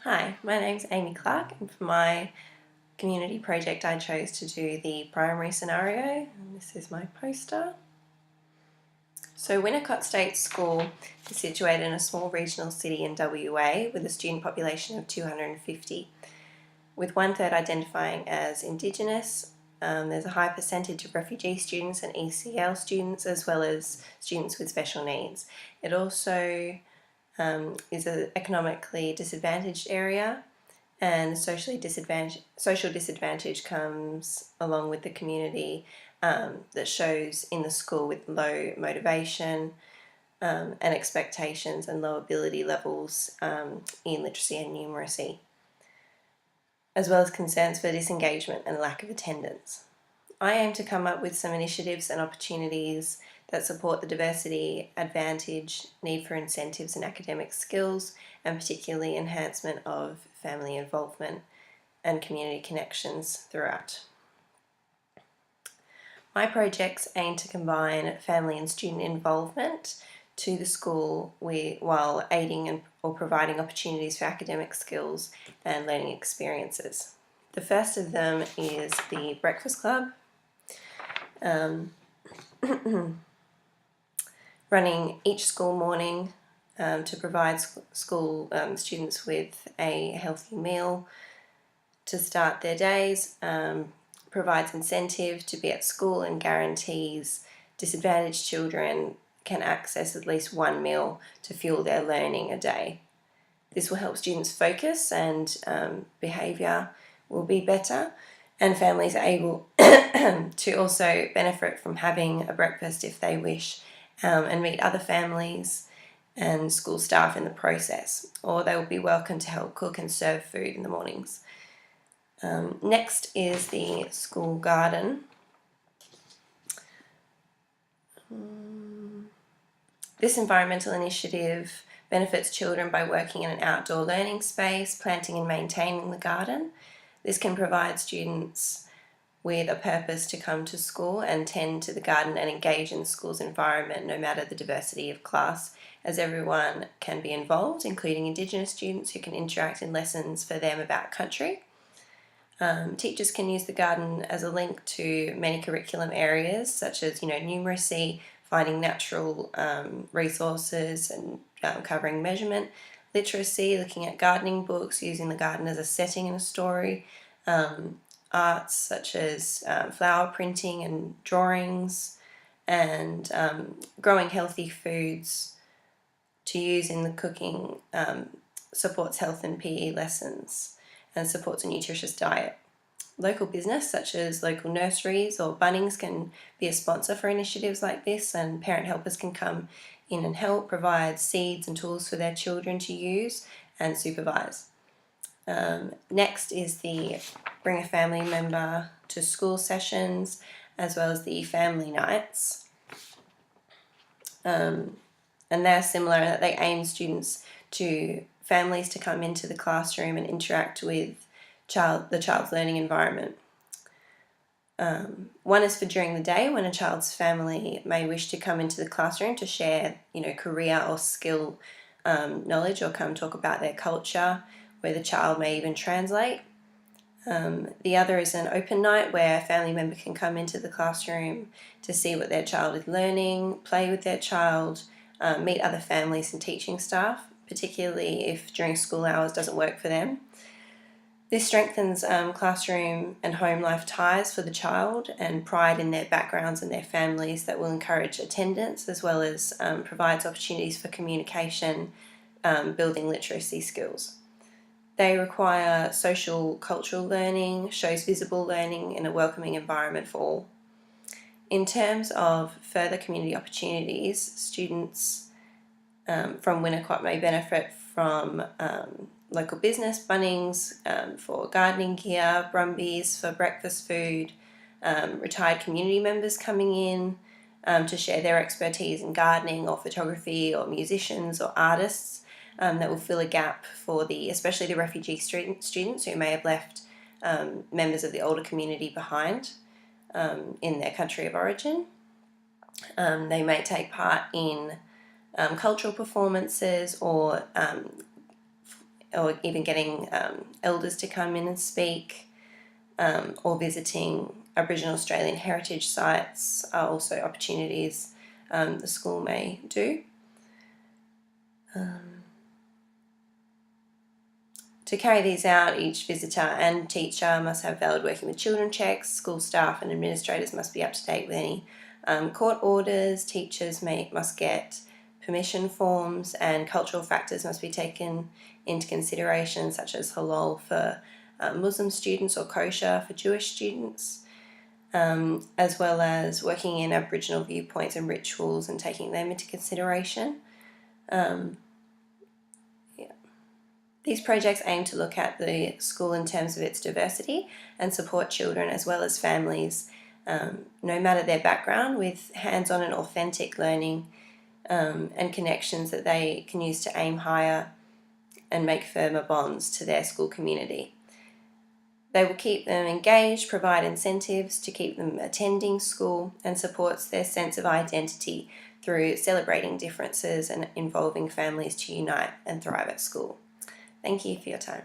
Hi, my name's Amy Clark, and for my community project I chose to do the primary scenario, and this is my poster. So Winnicott State School is situated in a small regional city in WA with a student population of 250, with 1/3 identifying as Indigenous. There's a high percentage of refugee students and ECL students, as well as students with special needs. It also is an economically disadvantaged area, and social disadvantage comes along with the community that shows in the school with low motivation and expectations and low ability levels in literacy and numeracy, as well as concerns for disengagement and lack of attendance. I aim to come up with some initiatives and opportunities that support the diversity, advantage, need for incentives and academic skills, and particularly enhancement of family involvement and community connections throughout. My projects aim to combine family and student involvement to the school while aiding or providing opportunities for academic skills and learning experiences. The first of them is the Breakfast Club, running each school morning to provide school students with a healthy meal to start their days, provides incentive to be at school, and guarantees disadvantaged children can access at least one meal to fuel their learning a day. This will help students focus, and behaviour will be better, and families are able to also benefit from having a breakfast if they wish, and meet other families and school staff in the process, or they will be welcome to help cook and serve food in the mornings. Next is the school garden. This environmental initiative benefits children by working in an outdoor learning space, planting and maintaining the garden. This can provide students with a purpose to come to school and tend to the garden and engage in the school's environment, no matter the diversity of class, as everyone can be involved, including Indigenous students who can interact in lessons for them about country. Teachers can use the garden as a link to many curriculum areas, such as numeracy, finding natural resources and covering measurement, literacy, looking at gardening books, using the garden as a setting in a story, arts such as flower printing and drawings, and growing healthy foods to use in the cooking supports health and PE lessons and supports a nutritious diet. Local business such as local nurseries or Bunnings can be a sponsor for initiatives like this, and parent helpers can come in and help provide seeds and tools for their children to use and supervise. Next is the bring a family member to school sessions, as well as the family nights. And they're similar in that they aim families to come into the classroom and interact with the child's learning environment. One is for during the day, when a child's family may wish to come into the classroom to share, career or skill knowledge, or come talk about their culture, where the child may even translate. The other is an open night, where a family member can come into the classroom to see what their child is learning, play with their child, meet other families and teaching staff, particularly if during school hours doesn't work for them. This strengthens classroom and home life ties for the child and pride in their backgrounds and their families that will encourage attendance, as well as provides opportunities for communication, building literacy skills. They require social cultural learning, shows visible learning in a welcoming environment for all. In terms of further community opportunities, students from Winnicott may benefit from local business, Bunnings for gardening gear, Brumbies for breakfast food, retired community members coming in to share their expertise in gardening or photography, or musicians or artists that will fill a gap for especially the refugee students who may have left members of the older community behind in their country of origin. They may take part in cultural performances or or even getting elders to come in and speak, or visiting Aboriginal Australian heritage sites are also opportunities the school may do. To carry these out, each visitor and teacher must have valid working with children checks. School staff and administrators must be up to date with any court orders. Teachers must get permission forms, and cultural factors must be taken into consideration, such as halal for Muslim students or kosher for Jewish students, as well as working in Aboriginal viewpoints and rituals and taking them into consideration. These projects aim to look at the school in terms of its diversity and support children as well as families, no matter their background, with hands-on and authentic learning and connections that they can use to aim higher and make firmer bonds to their school community. They will keep them engaged, provide incentives to keep them attending school, and supports their sense of identity through celebrating differences and involving families to unite and thrive at school. Thank you for your time.